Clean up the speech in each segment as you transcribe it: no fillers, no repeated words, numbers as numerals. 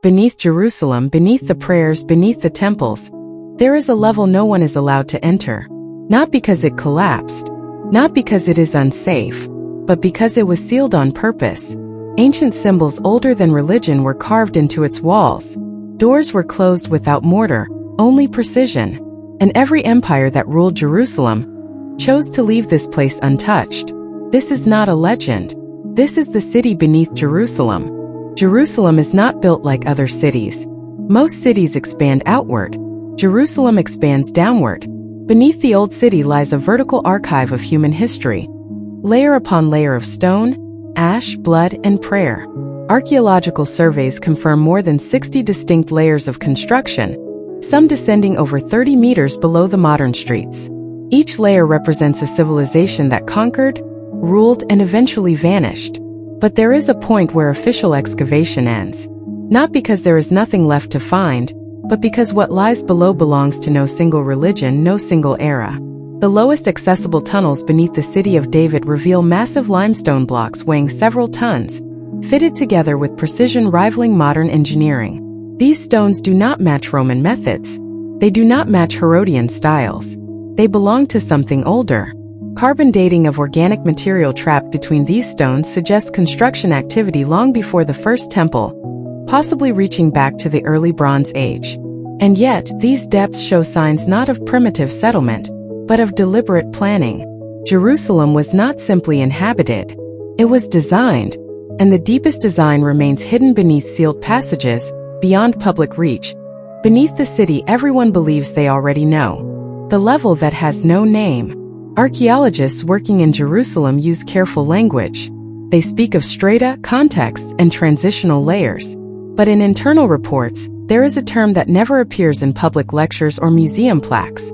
beneath Jerusalem, beneath the prayers, beneath the temples, there is a level no one is allowed to enter. Not because it collapsed, not because it is unsafe, but because it was sealed on purpose. Ancient symbols older than religion were carved into its walls. Doors were closed without mortar, only precision. And every empire that ruled Jerusalem chose to leave this place untouched. This is not a legend. This is the city beneath Jerusalem. Jerusalem is not built like other cities. Most cities expand outward. Jerusalem expands downward. Beneath the old city lies a vertical archive of human history, layer upon layer of stone, ash, blood, and prayer. Archaeological surveys confirm more than 60 distinct layers of construction, some descending over 30 meters below the modern streets. Each layer represents a civilization that conquered, ruled, and eventually vanished. But there is a point where official excavation ends. Not because there is nothing left to find, but because what lies below belongs to no single religion, no single era. The lowest accessible tunnels beneath the city of David reveal massive limestone blocks weighing several tons, fitted together with precision rivaling modern engineering. These stones do not match Roman methods. They do not match Herodian styles. They belong to something older. Carbon dating of organic material trapped between these stones suggests construction activity long before the first temple, possibly reaching back to the early Bronze Age. And yet, these depths show signs not of primitive settlement, but of deliberate planning. Jerusalem was not simply inhabited. It was designed, and the deepest design remains hidden beneath sealed passages, beyond public reach. Beneath the city everyone believes they already know. The level that has no name. Archaeologists working in Jerusalem use careful language. They speak of strata, contexts, and transitional layers. But in internal reports, there is a term that never appears in public lectures or museum plaques: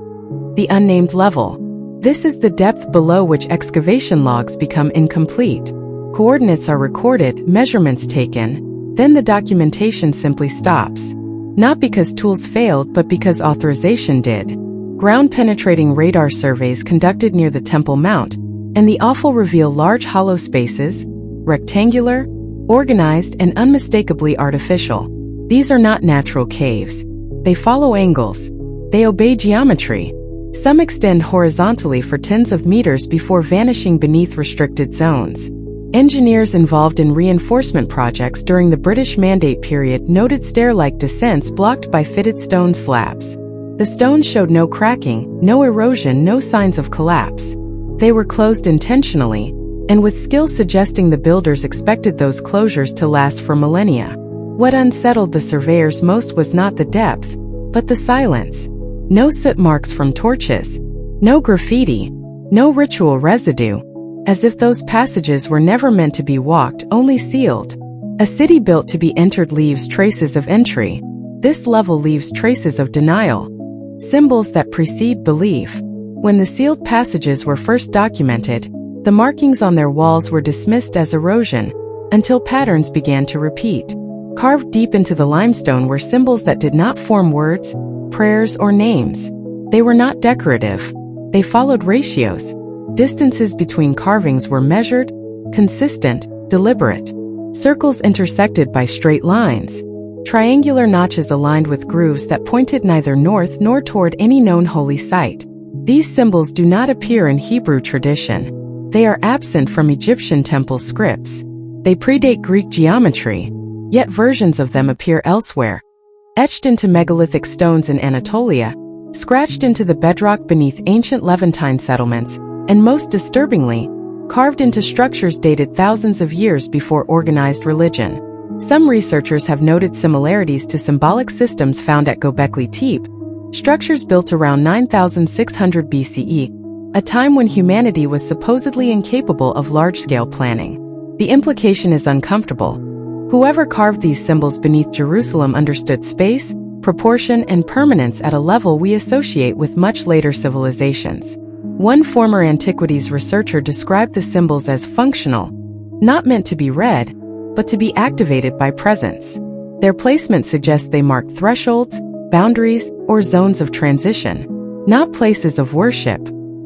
the unnamed level. This is the depth below which excavation logs become incomplete. Coordinates are recorded, measurements taken, then the documentation simply stops. Not because tools failed, but because authorization did. Ground-penetrating radar surveys conducted near the Temple Mount and the offal reveal large hollow spaces, rectangular, organized, and unmistakably artificial. These are not natural caves. They follow angles. They obey geometry. Some extend horizontally for tens of meters before vanishing beneath restricted zones. Engineers involved in reinforcement projects during the British Mandate period noted stair-like descents blocked by fitted stone slabs. The stones showed no cracking, no erosion, no signs of collapse. They were closed intentionally, and with skill suggesting the builders expected those closures to last for millennia. What unsettled the surveyors most was not the depth, but the silence. No soot marks from torches, no graffiti, no ritual residue, as if those passages were never meant to be walked, only sealed. A city built to be entered leaves traces of entry. This level leaves traces of denial, symbols that precede belief. When the sealed passages were first documented, the markings on their walls were dismissed as erosion, until patterns began to repeat. Carved deep into the limestone were symbols that did not form words, prayers, or names. They were not decorative. They followed ratios. Distances between carvings were measured, consistent, deliberate. Circles intersected by straight lines. Triangular notches aligned with grooves that pointed neither north nor toward any known holy site. These symbols do not appear in Hebrew tradition. They are absent from Egyptian temple scripts. They predate Greek geometry, yet versions of them appear elsewhere. Etched into megalithic stones in Anatolia, scratched into the bedrock beneath ancient Levantine settlements, and most disturbingly, carved into structures dated thousands of years before organized religion. Some researchers have noted similarities to symbolic systems found at Göbekli Tepe, structures built around 9600 BCE, a time when humanity was supposedly incapable of large-scale planning. The implication is uncomfortable. Whoever carved these symbols beneath Jerusalem understood space, proportion, and permanence at a level we associate with much later civilizations. One former antiquities researcher described the symbols as functional, not meant to be read, but to be activated by presence. Their placement suggests they mark thresholds, boundaries, or zones of transition, not places of worship,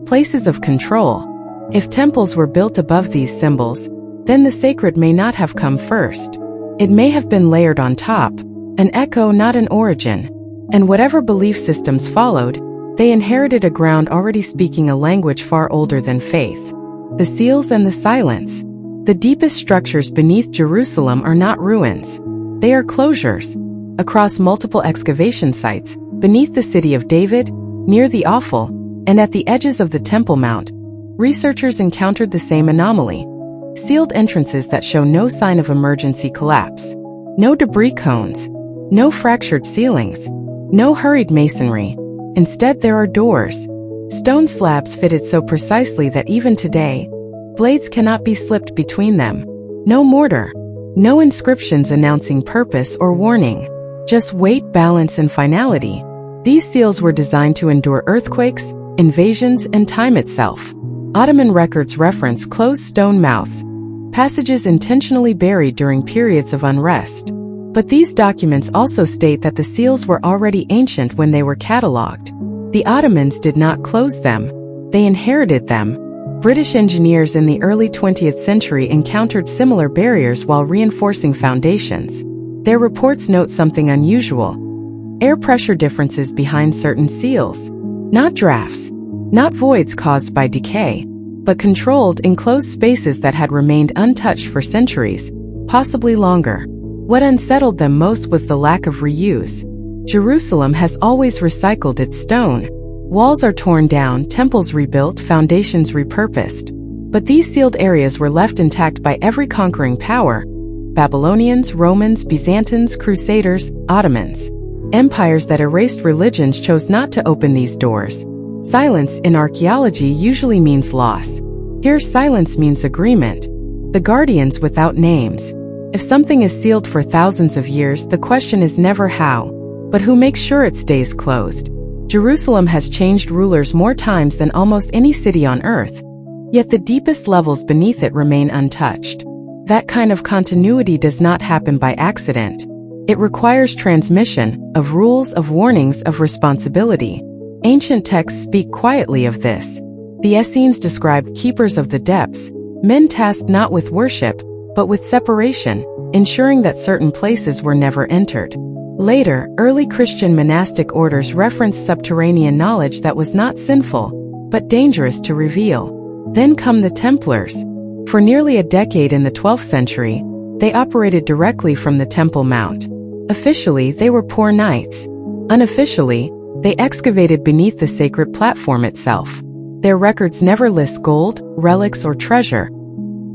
places of control. If temples were built above these symbols, then the sacred may not have come first. It may have been layered on top, an echo, not an origin. And whatever belief systems followed, they inherited a ground already speaking a language far older than faith. The seals and the silence. The deepest structures beneath Jerusalem are not ruins. They are closures. Across multiple excavation sites, beneath the city of David, near the Offal, and at the edges of the Temple Mount, researchers encountered the same anomaly. Sealed entrances that show no sign of emergency collapse. No debris cones. No fractured ceilings. No hurried masonry. Instead, there are doors. Stone slabs fitted so precisely that even today, blades cannot be slipped between them. No mortar. No inscriptions announcing purpose or warning. Just weight, balance, and finality. These seals were designed to endure earthquakes, invasions, and time itself. Ottoman records reference closed stone mouths, passages intentionally buried during periods of unrest. But these documents also state that the seals were already ancient when they were catalogued. The Ottomans did not close them. They inherited them. British engineers in the early 20th century encountered similar barriers while reinforcing foundations. Their reports note something unusual. Air pressure differences behind certain seals. Not drafts. Not voids caused by decay, but controlled, enclosed spaces that had remained untouched for centuries, possibly longer. What unsettled them most was the lack of reuse. Jerusalem has always recycled its stone. Walls are torn down, temples rebuilt, foundations repurposed. But these sealed areas were left intact by every conquering power: Babylonians, Romans, Byzantines, Crusaders, Ottomans. Empires that erased religions chose not to open these doors. Silence in archaeology usually means loss. Here, silence means agreement. The guardians without names. If something is sealed for thousands of years, the question is never how, but who makes sure it stays closed. Jerusalem has changed rulers more times than almost any city on earth, yet the deepest levels beneath it remain untouched. That kind of continuity does not happen by accident. It requires transmission of rules, of warnings, of responsibility. Ancient texts speak quietly of this. The Essenes described keepers of the depths, men tasked not with worship, but with separation, ensuring that certain places were never entered. Later, early Christian monastic orders referenced subterranean knowledge that was not sinful, but dangerous to reveal. Then come the Templars. For nearly a decade in the 12th century, they operated directly from the Temple Mount. Officially, they were poor knights. Unofficially, they excavated beneath the sacred platform itself. Their records never list gold, relics, or treasure.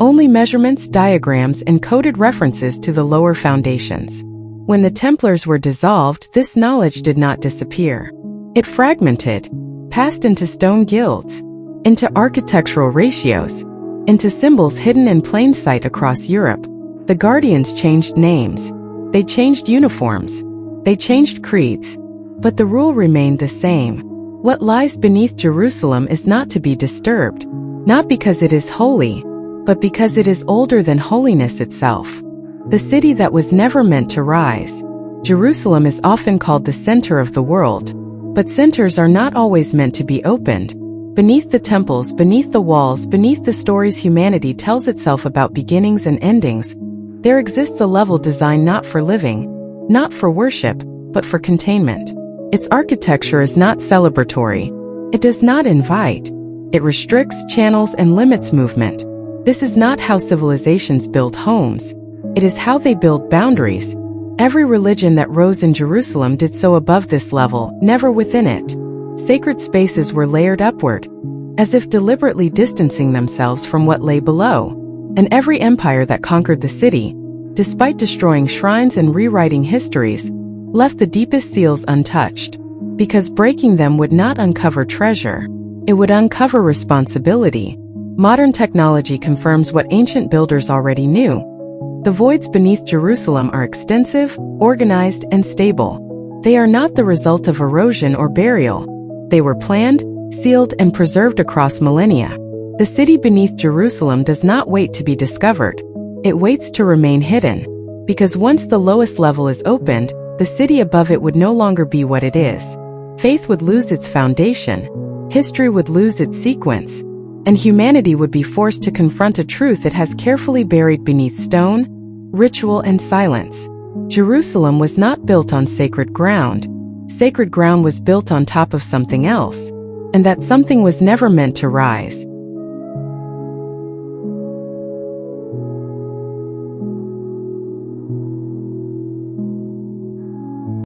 Only measurements, diagrams, and coded references to the lower foundations. When the Templars were dissolved, this knowledge did not disappear. It fragmented, passed into stone guilds, into architectural ratios, into symbols hidden in plain sight across Europe. The guardians changed names. They changed uniforms. They changed creeds. But the rule remained the same. What lies beneath Jerusalem is not to be disturbed, not because it is holy, but because it is older than holiness itself. The city that was never meant to rise. Jerusalem is often called the center of the world, but centers are not always meant to be opened. Beneath the temples, beneath the walls, beneath the stories humanity tells itself about beginnings and endings, there exists a level designed not for living, not for worship, but for containment. Its architecture is not celebratory. It does not invite. It restricts, channels, and limits movement. This is not how civilizations build homes. It is how they build boundaries. Every religion that rose in Jerusalem did so above this level, never within it. Sacred spaces were layered upward, as if deliberately distancing themselves from what lay below. And every empire that conquered the city, despite destroying shrines and rewriting histories, left the deepest seals untouched. Because breaking them would not uncover treasure. It would uncover responsibility. Modern technology confirms what ancient builders already knew. The voids beneath Jerusalem are extensive, organized, and stable. They are not the result of erosion or burial. They were planned, sealed, and preserved across millennia. The city beneath Jerusalem does not wait to be discovered. It waits to remain hidden. Because once the lowest level is opened, the city above it would no longer be what it is. Faith would lose its foundation. History would lose its sequence. And humanity would be forced to confront a truth it has carefully buried beneath stone, ritual, and silence. Jerusalem was not built on sacred ground. Sacred ground was built on top of something else, and that something was never meant to rise.